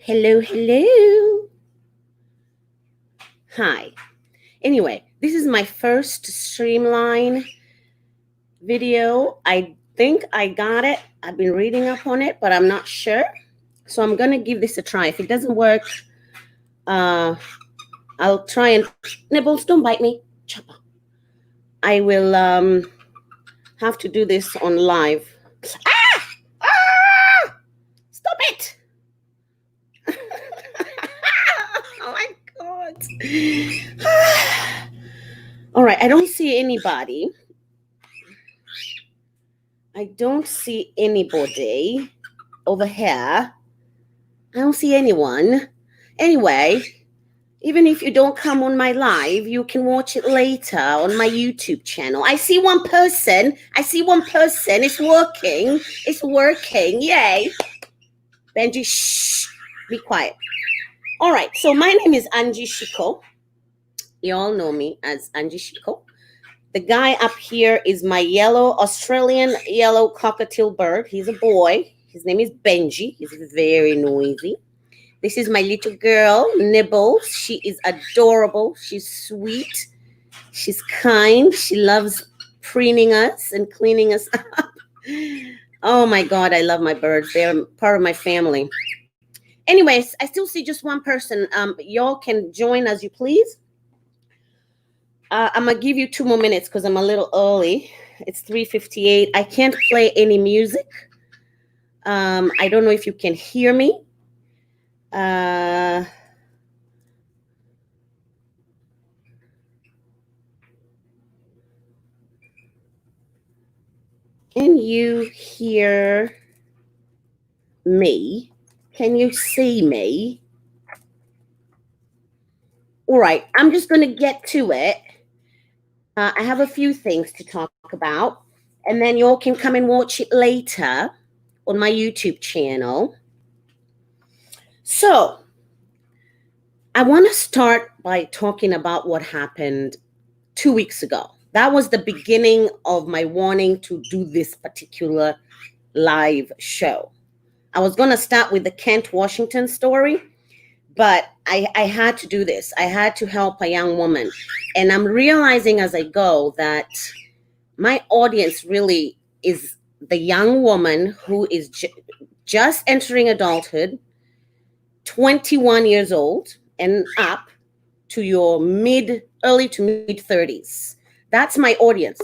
Hello, hello. Hi. Anyway, this is my first Streamline video. I think I got it. I've been reading up on it, but I'm not sure. So I'm going to give this a try. If it doesn't work, I'll try and... Nibbles, don't bite me. Chopper. I will have to do this on live. Ah! Ah! Stop it! Oh my God. All right, I don't see anybody. I don't see anybody over here. I don't see anyone. Anyway, even if you don't come on my live, you can watch it later on my YouTube channel. I see one person. It's working. It's working. Yay. Benji, shh. Be quiet. All right. So my name is Angie Shiko. You all know me as Angie Shiko. The guy up here is my Australian yellow cockatiel bird. He's a boy. His name is Benji. He's very noisy. This is my little girl, Nibbles. She is adorable. She's sweet. She's kind. She loves preening us and cleaning us up. Oh my God, I love my birds. They're part of my family. Anyways, I still see just one person. Y'all can join as you please. I'm going to give you 2 more minutes because I'm a little early. It's 3:58. I can't play any music. I don't know if you can hear me. Can you hear me? Can you see me? All right, I'm just going to get to it. I have a few things to talk about, and then you all can come and watch it later on my YouTube channel. So, I want to start by talking about what happened 2 weeks ago. That was the beginning of my wanting to do this particular live show. I was going to start with the Kent, Washington story, but I had to do this. I had to help a young woman. And I'm realizing as I go that my audience really is the young woman who is just entering adulthood, 21 years old and up to your early to mid 30s. That's my audience.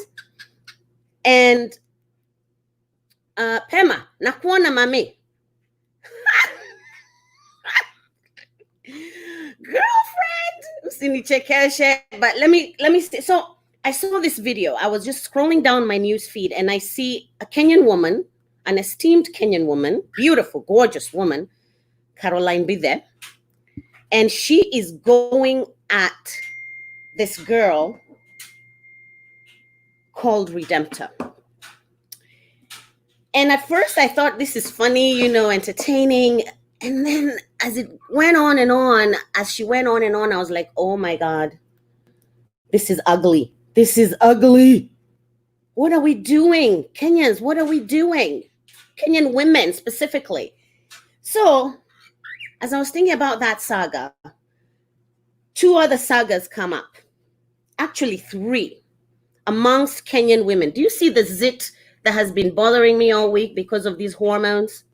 And Pema, nakuona mami. Girlfriend, usinichekeshe. But let me see. So I saw this video. I was just scrolling down my news feed and I see a Kenyan woman, an esteemed Kenyan woman, beautiful, gorgeous woman, Caroline Bide. And she is going at this girl called Redemptor. And at first I thought this is funny, entertaining. And then as it went on and on, as she went on and on, I was like, oh my God, this is ugly. This is ugly. What are we doing? Kenyans, what are we doing? Kenyan women specifically. So as I was thinking about that saga, 2 other sagas come up. Actually 3 amongst Kenyan women. Do you see the zit that has been bothering me all week because of these hormones?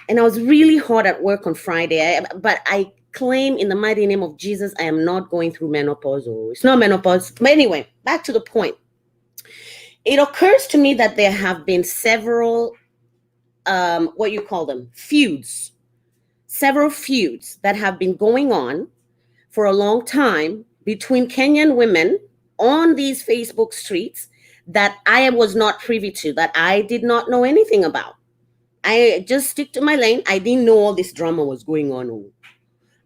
And I was really hard at work on Friday, but I claim in the mighty name of Jesus, I am not going through menopause. It's not menopause. But anyway, back to the point. It occurs to me that there have been several, feuds. Several feuds that have been going on for a long time between Kenyan women on these Facebook streets that I was not privy to, that I did not know anything about. I just stick to my lane. I didn't know all this drama was going on.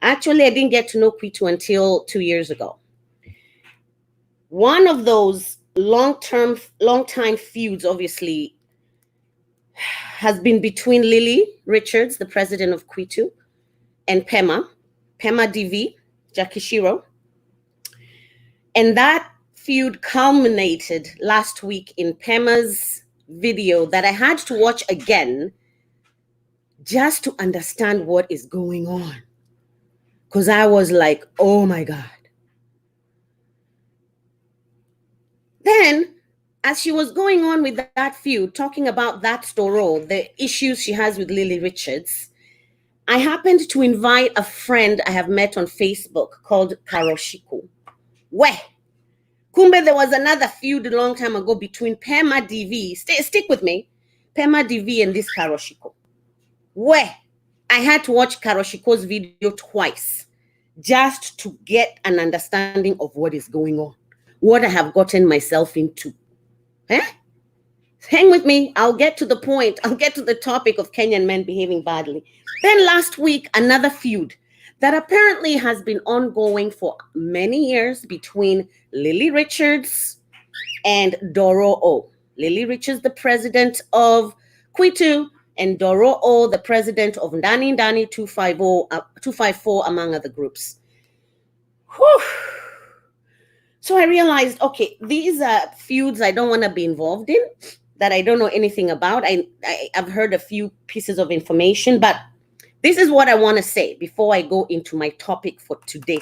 Actually, I didn't get to know Kwitu until 2 years ago. One of those long-time feuds, obviously, has been between Lili Richards, the president of Kwitu, and Pema DV, Jackie Shiro. And that feud culminated last week in Pema's video that I had to watch again, just to understand what is going on. Because I was like, oh my God. Then, as she was going on with that feud, talking about that story, the issues she has with Lili Richards, I happened to invite a friend I have met on Facebook called Karoshiku. Where? Kumbe, there was another feud a long time ago between Pema DV, stick with me, Pema DV and this Karoshiku. Where? I had to watch Karoshiko's video twice just to get an understanding of what is going on, what I have gotten myself into. Hang with me. I'll get to the point. I'll get to the topic of Kenyan men behaving badly. Then last week, another feud that apparently has been ongoing for many years between Lili Richards and Doro O. Lili Richards, the president of Kwitu, and Doro O, the president of Ndani Ndani 254, among other groups. Whew. So I realized, okay, these are feuds I don't want to be involved in, that I don't know anything about. I've heard a few pieces of information, but this is what I want to say before I go into my topic for today.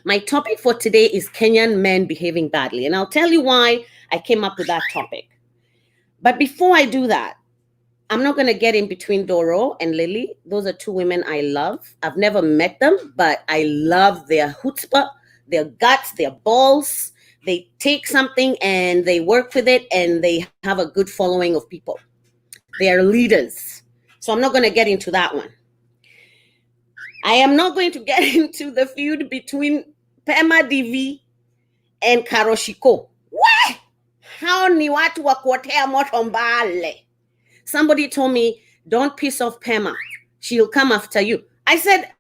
My topic for today is Kenyan men behaving badly, and I'll tell you why I came up with that topic. But before I do that, I'm not going to get in between Doro and Lili. Those are two women I love. I've never met them, but I love their chutzpah, their guts, their balls. They take something and they work with it, and they have a good following of people. They are leaders. So I'm not going to get into that one. I am not going to get into the feud between Pema DV and Karoshiko. What? How ni watu wa kuotea moto mbale? Somebody told me, don't piss off Pema. She'll come after you. I said,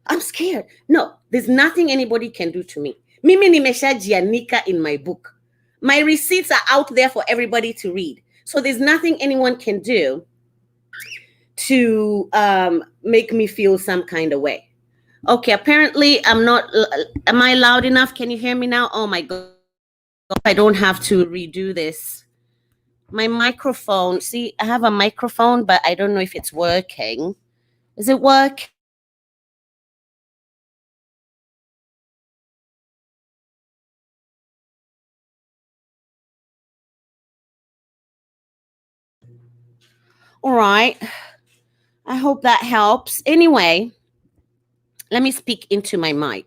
I'm scared. No, there's nothing anybody can do to me. Mimi nimeshajianika in my book. My receipts are out there for everybody to read. So there's nothing anyone can do to make me feel some kind of way. Okay, apparently I'm not, am I loud enough? Can you hear me now? Oh my God, I don't have to redo this. My microphone, see, I have a microphone, but I don't know if it's working. Is it working? All right. I hope that helps. Anyway, let me speak into my mic.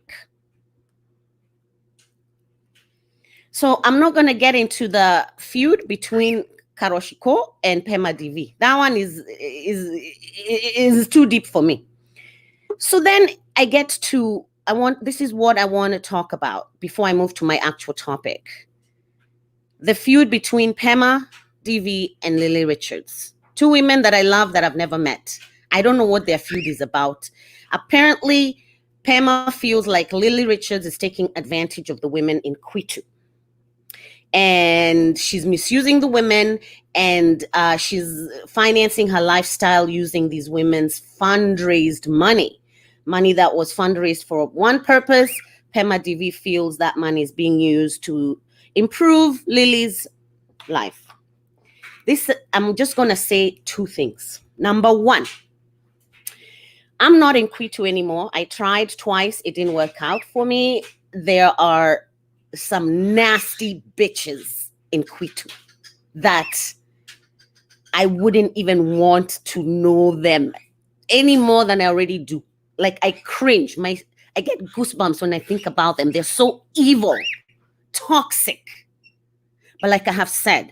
So I'm not going to get into the feud between Karoshiko and Pema DV. That one is too deep for me. So then I get to, this is what I want to talk about before I move to my actual topic. The feud between Pema DV and Lili Richards. Two women that I love that I've never met. I don't know what their feud is about. Apparently, Pema feels like Lili Richards is taking advantage of the women in Kwitu. And she's misusing the women, and she's financing her lifestyle using these women's fundraised money that was fundraised for one purpose. Pema DV feels that money is being used to improve Lili's life. I'm just going to say two things. Number one, I'm not in Kwitu anymore. I tried twice. It didn't work out for me. There are some nasty bitches in Kwitu that I wouldn't even want to know them any more than I already do. Like, I cringe. I get goosebumps when I think about them. They're so evil, toxic. But like I have said,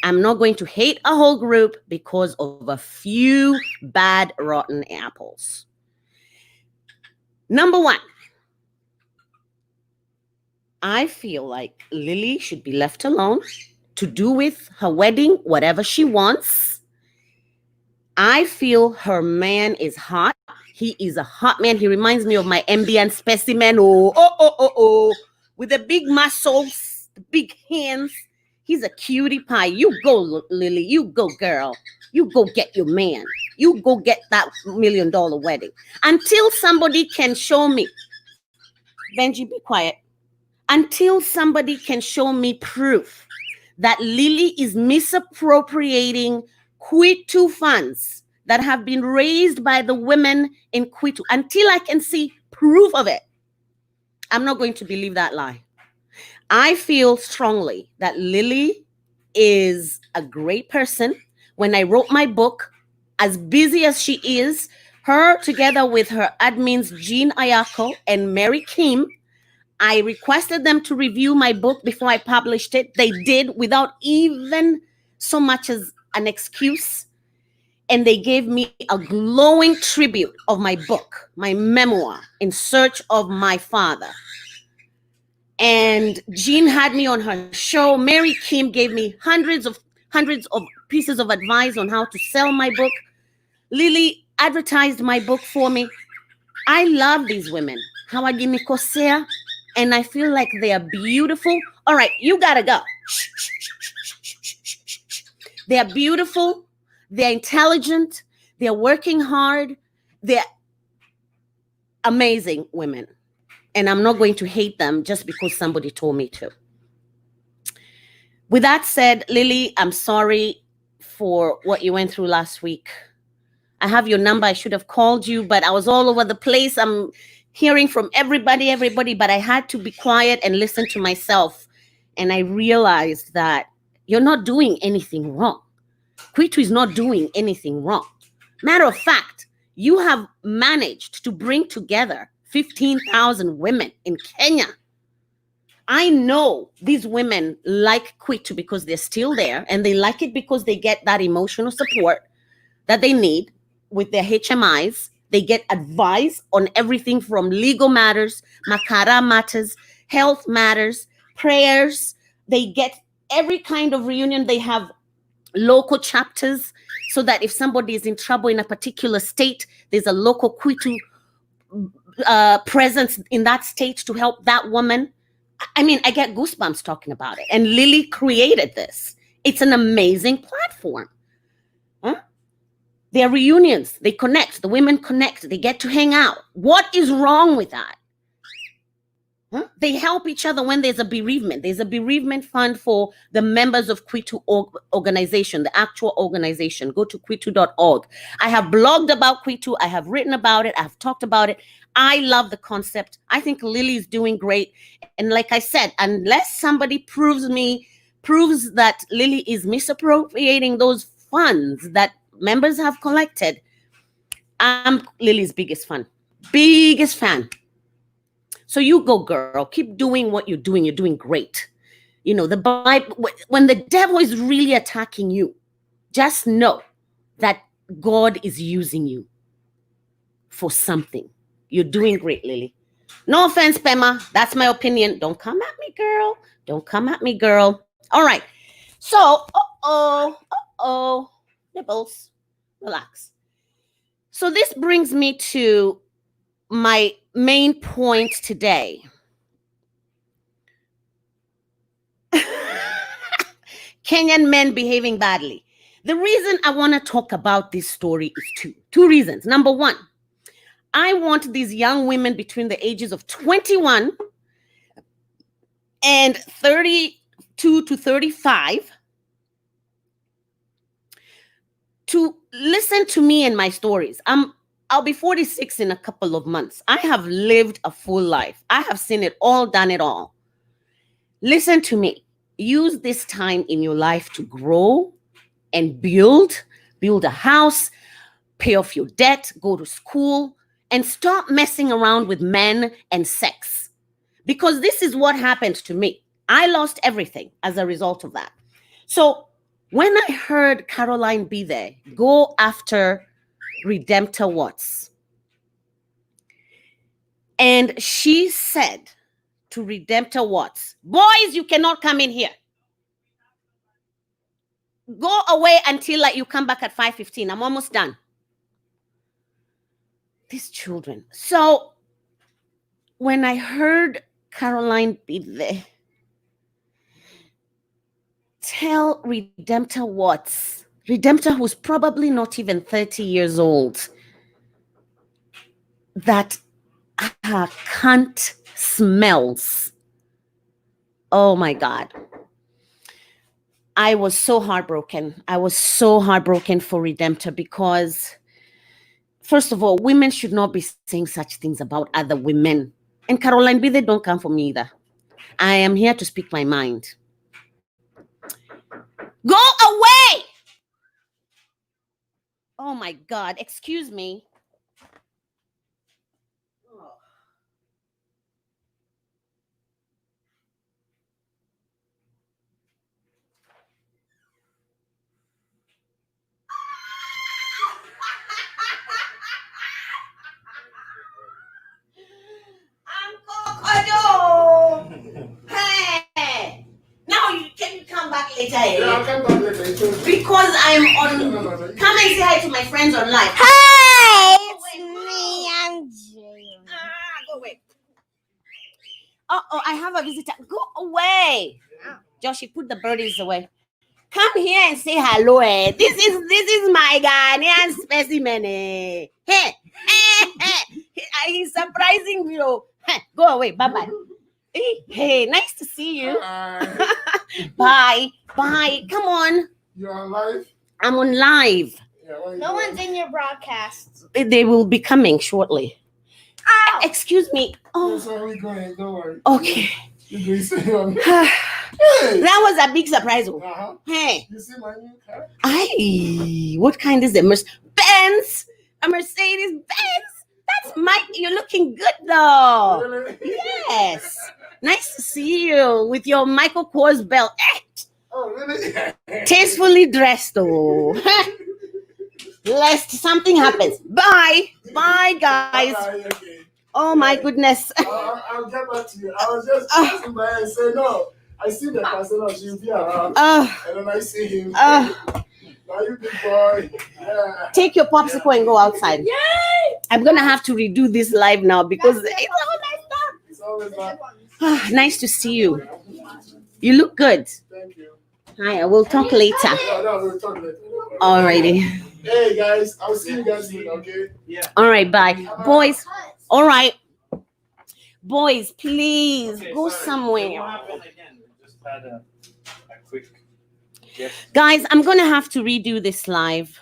I'm not going to hate a whole group because of a few bad, rotten apples. Number one, I feel like Lili should be left alone to do with her wedding whatever she wants. I feel her man is hot. He is a hot man. He reminds me of my Ambien specimen. With the big muscles, the big hands. He's a cutie pie. You go, Lili. You go, girl. You go get your man. You go get that $1 million wedding. Until somebody can show me. Benji, be quiet. Until somebody can show me proof that Lili is misappropriating Kwitu funds that have been raised by the women in Kwitu, until I can see proof of it, I'm not going to believe that lie. I feel strongly that Lili is a great person. When I wrote my book, as busy as she is, her together with her admins Jean Ayako and Mary Kim, I requested them to review my book before I published it. They did without even so much as an excuse. And they gave me a glowing tribute of my book, my memoir, In Search of My Father. And Jean had me on her show. Mary Kim gave me hundreds of pieces of advice on how to sell my book. Lili advertised my book for me. I love these women. Hawajinikosea, and I feel like they are beautiful. All right, you gotta go. They are beautiful. They're intelligent. They're working hard. They're amazing women. And I'm not going to hate them just because somebody told me to. With that said, Lili, I'm sorry for what you went through last week. I have your number. I should have called you, but I was all over the place. I'm hearing from everybody, but I had to be quiet and listen to myself. And I realized that you're not doing anything wrong. Kwitu is not doing anything wrong. Matter of fact, you have managed to bring together 15,000 women in Kenya. I know these women like Kwitu because they're still there, and they like it because they get that emotional support that they need with their HMIs. They get advice on everything from legal matters, makara matters, health matters, prayers. They get every kind of reunion. They have local chapters so that if somebody is in trouble in a particular state, there's a local Kwitu presence in that state to help that woman. I mean, I get goosebumps talking about it. And Lili created this. It's an amazing platform. Huh? Their reunions, they connect. The women connect. They get to hang out. What is wrong with that? Huh? They help each other when there's a bereavement. There's a bereavement fund for the members of Kwitu organization, the actual organization. Go to kwitu.org. I have blogged about Kwitu. I have written about it. I have talked about it. I love the concept. I think Lili is doing great. And like I said, unless somebody proves that Lili is misappropriating those funds that members have collected, I'm Lili's biggest fan. Biggest fan. So you go, girl. Keep doing what you're doing. You're doing great. You know, the Bible, when the devil is really attacking you, just know that God is using you for something. You're doing great, Lili. No offense, Pema. That's my opinion. Don't come at me, girl. Don't come at me, girl. All right. So, nibbles. Relax. So this brings me to my main point today. Kenyan men behaving badly. The reason I want to talk about this story is two reasons. Number one, I want these young women between the ages of 21 and 32 to 35 to listen to me and my stories. I'll be 46 in a couple of months. I have lived a full life. I have seen it all, done it all. Listen to me. Use this time in your life to grow and build a house, pay off your debt, go to school, and stop messing around with men and sex. Because this is what happened to me. I lost everything as a result of that. So when I heard Caroline be there, go after Redemptor Watts, and she said to Redemptor Watts, boys, you cannot come in here. Go away until you come back at 5:15. I'm almost done. These children. So when I heard Caroline be there, tell Redemptor Watts, Redemptor who's probably not even 30 years old, that her cunt smells. Oh my God. I was so heartbroken. I was so heartbroken for Redemptor because, first of all, women should not be saying such things about other women. And Caroline B, they don't come for me either. I am here to speak my mind. Go away! Oh my God, excuse me. Hey! Now can you come back later? Yeah, I'll come back later. Because I'm on. Come and say hi to my friends online. Hi, it's me, I'm Jane. Go away. Oh, I have a visitor. Go away. Joshie, put the birdies away. Come here and say hello. This is my Ghanaian specimen. Hey, he's surprising you. Go away. Bye-bye. Hey, nice to see you. Bye. Come on. You're on live? I'm on live. Yeah, No one's in your broadcast. They will be coming shortly. Ow! Excuse me. Oh, That's where we going. Don't worry. okay. You see on. That was a big surprise. Uh-huh. Hey. You see my new car? Aye, what kind is it? Benz? A Mercedes Benz? That's you're looking good though. Really? Yes. Nice to see you with your Michael Kors belt. Oh, really? Tastefully dressed though. Lest something happens. Bye, guys. Okay. Oh my goodness. I'll get back to you. I was just passing by and say no. I see the person, she'll be around. And then I see him. Now you big boy. Yeah. Take your popsicle and go outside. Yay! I'm gonna have to redo this live now because It's always that. nice to see you. You look good. Thank you. Hi, we'll talk later. No, we'll talk later. Alrighty. Hey guys, I'll see you guys soon, okay? Yeah. All right, bye. Boys, all right. Boys, please go somewhere. What happened again? We just had a quick. Yes. Guys, I'm going to have to redo this live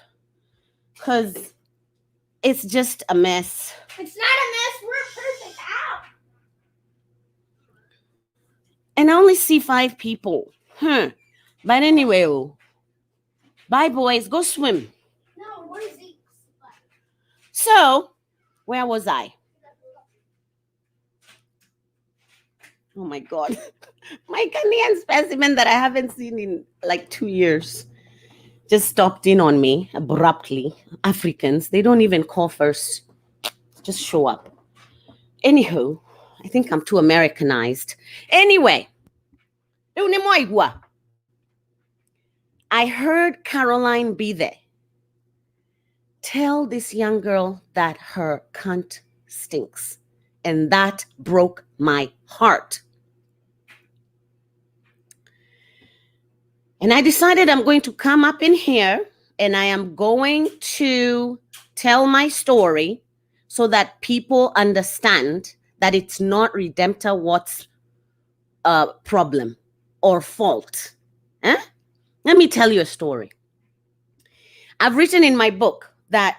because it's just a mess. It's not a mess. We're perfect out. And I only see 5 people. But anyway, bye, boys. Go swim. No, where's Zeke? So, where was I? Oh my God. My Ghanaian specimen that I haven't seen in like 2 years just stopped in on me abruptly. Africans, they don't even call first, just show up. Anywho, I think I'm too Americanized. Anyway, I heard Caroline be there. Tell this young girl that her cunt stinks. And that broke my heart. And I decided I'm going to come up in here and I am going to tell my story so that people understand that it's not Redemptor what's a problem or fault. Let me tell you a story. I've written in my book that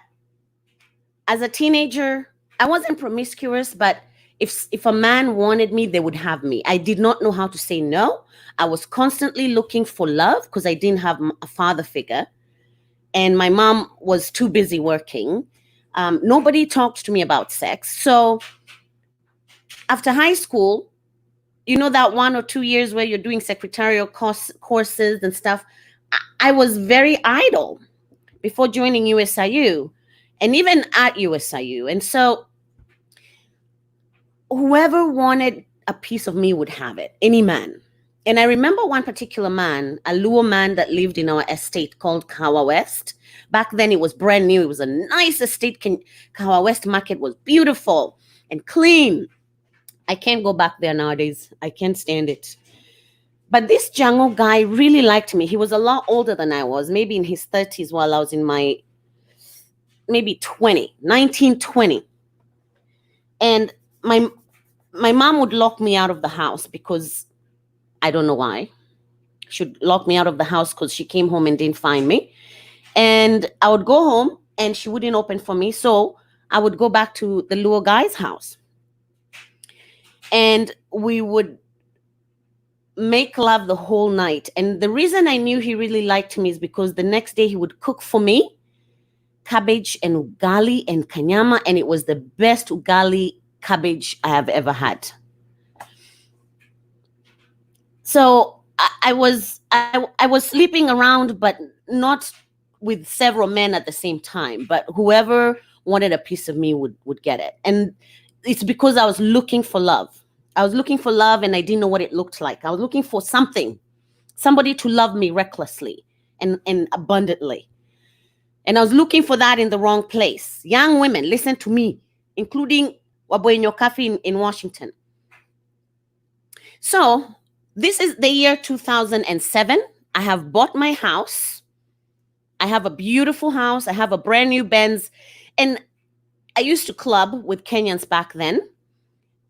as a teenager, I wasn't promiscuous, but if a man wanted me, they would have me. I did not know how to say no. I was constantly looking for love because I didn't have a father figure. And my mom was too busy working. Nobody talked to me about sex. So after high school, you know that 1 or 2 years where you're doing secretarial courses and stuff, I was very idle before joining USIU and even at USIU. And so whoever wanted a piece of me would have it, any man. And I remember one particular man, a Luo man that lived in our estate called Kawa West. Back then it was brand new. It was a nice estate. Kawa West market was beautiful and clean. I can't go back there nowadays. I can't stand it. But this Django guy really liked me. He was a lot older than I was, maybe in his 30s while I was in my maybe 19, 20. And my mom would lock me out of the house because I don't know why. she'd lock me out of the house because she came home and didn't find me. And I would go home and she wouldn't open for me. So I would go back to the Luo guy's house. And we would make love the whole night. And the reason I knew he really liked me is because the next day he would cook for me cabbage and ugali and kanyama, and it was the best ugali cabbage I have ever had. So I was sleeping around, but not with several men at the same time. But whoever wanted a piece of me would get it. And it's because I was looking for love. I was looking for love and I didn't know what it looked like. I was looking for somebody to love me recklessly and abundantly. And I was looking for that in the wrong place. Young women, listen to me, including Waboenyo Kafi in Washington. So this is the year 2007. I have bought my house. I have a beautiful house. I have a brand new Benz. And I used to club with Kenyans back then.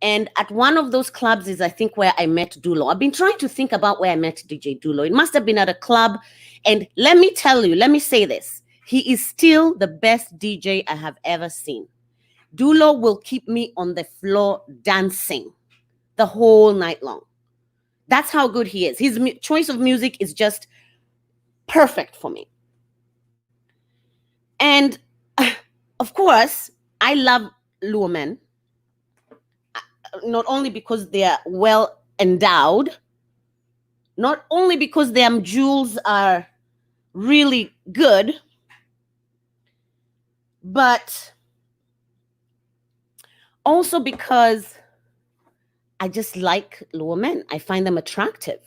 And at one of those clubs is, I think, where I met Dulo. I've been trying to think about where I met DJ Dulo. It must have been at a club. And let me tell you, let me say this. He is still the best DJ I have ever seen. Dulo will keep me on the floor dancing the whole night long. That's how good he is. His choice of music is just perfect for me. And of course, I love Luo men. Not only because they are well endowed, not only because their jewels are really good, but also because I just like Luo men. I find them attractive.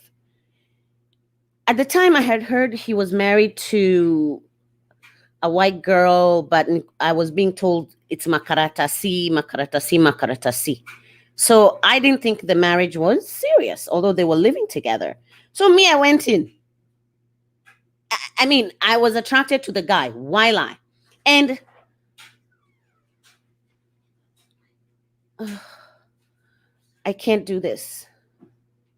At the time, I had heard he was married to a white girl, but I was being told it's makaratasi, makaratasi, makaratasi. So I didn't think the marriage was serious, although they were living together. So me, I went in. I mean, I was attracted to the guy. Why lie? And I can't do this.